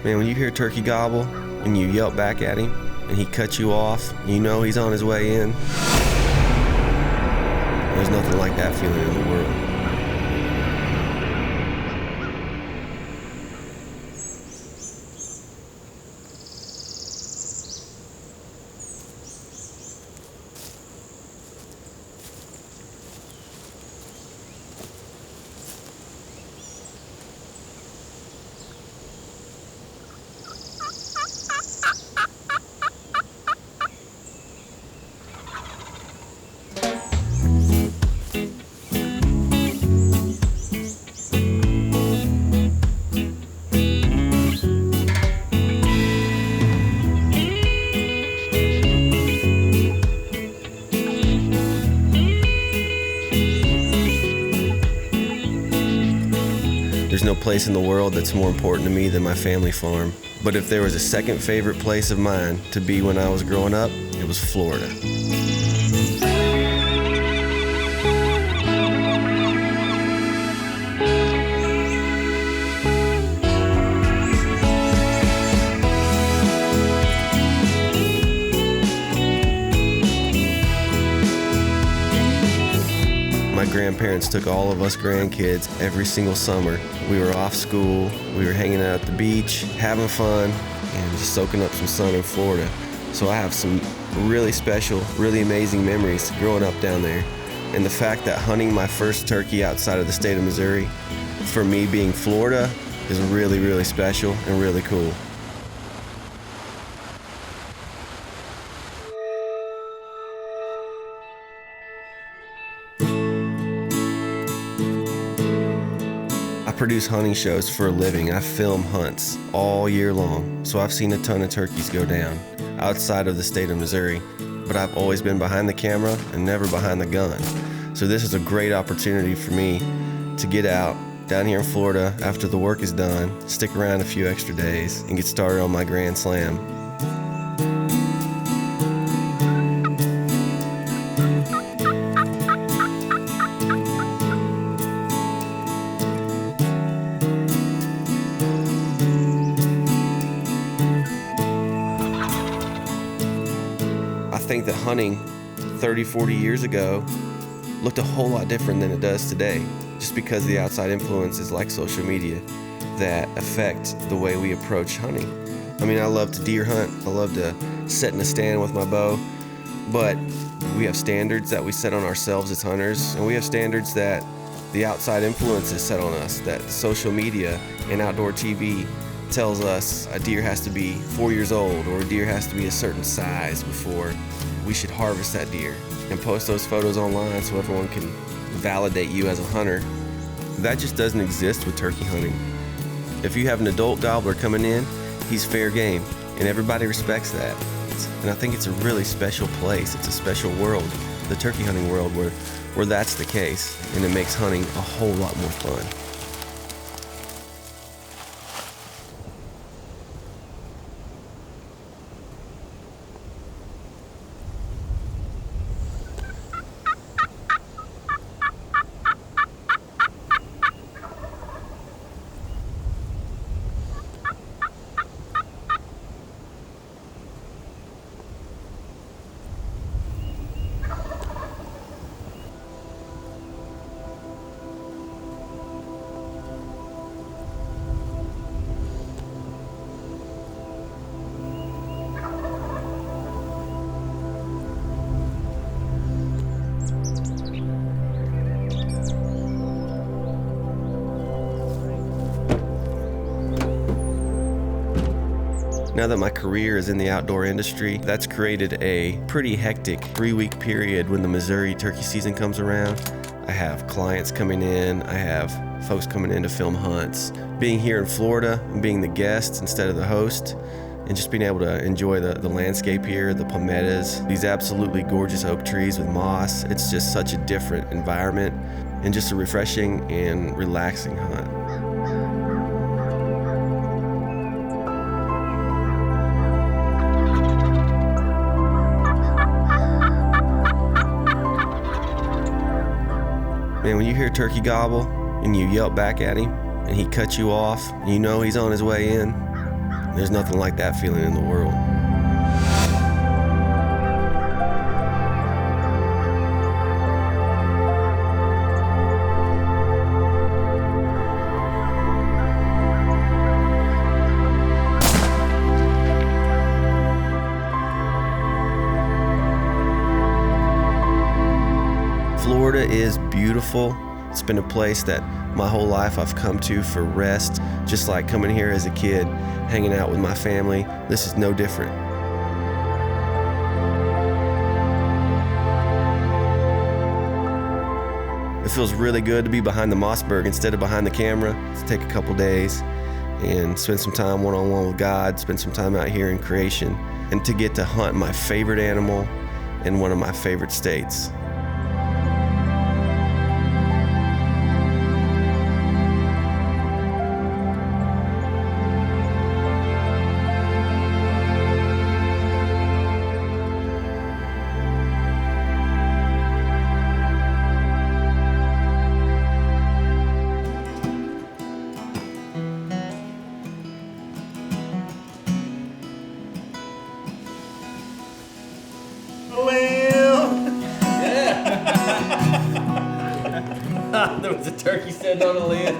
Man, when you hear turkey gobble and you yelp back at him and he cuts you off, you know he's on his way in. There's nothing like that feeling in the world. There's no place in the world that's more important to me than my family farm. But if there was a second favorite place of mine to be when I was growing up, it was Florida. My grandparents took all of us grandkids every single summer. We were off school, we were hanging out at the beach, having fun, and just soaking up some sun in Florida. So I have some really special, really amazing memories growing up down there. And the fact that hunting my first turkey outside of the state of Missouri, for me being Florida, is really, really special and really cool. I produce hunting shows for a living. I film hunts all year long, so I've seen a ton of turkeys go down outside of the state of Missouri, but I've always been behind the camera and never behind the gun. So this is a great opportunity for me to get out down here in Florida after the work is done, stick around a few extra days, and get started on my Grand Slam. I think that hunting 30, 40 years ago looked a whole lot different than it does today, just because of the outside influences like social media that affect the way we approach hunting. I mean, I love to deer hunt. I love to sit in a stand with my bow, but we have standards that we set on ourselves as hunters, and we have standards that the outside influences set on us, that social media and outdoor TV tells us a deer has to be 4 years old or a deer has to be a certain size before we should harvest that deer and post those photos online so everyone can validate you as a hunter. That just doesn't exist with turkey hunting. If you have an adult gobbler coming in, he's fair game, and everybody respects that. And I think it's a really special place. It's a special world, the turkey hunting world, where that's the case, and it makes hunting a whole lot more fun. Now that my career is in the outdoor industry, that's created a pretty hectic 3-week period when the Missouri turkey season comes around. I have clients coming in, I have folks coming in to film hunts. Being here in Florida and being the guest instead of the host, and just being able to enjoy the landscape here, the palmettos, these absolutely gorgeous oak trees with moss. It's just such a different environment and just a refreshing and relaxing hunt. Man, when you hear turkey gobble and you yelp back at him and he cuts you off, you know he's on his way in. There's nothing like that feeling in the world. Florida is beautiful. It's been a place that my whole life I've come to for rest, just like coming here as a kid, hanging out with my family. This is no different. It feels really good to be behind the Mossberg instead of behind the camera. To take a couple days and spend some time one-on-one with God, spend some time out here in creation, and to get to hunt my favorite animal in one of my favorite states. There was a turkey sitting on a limb.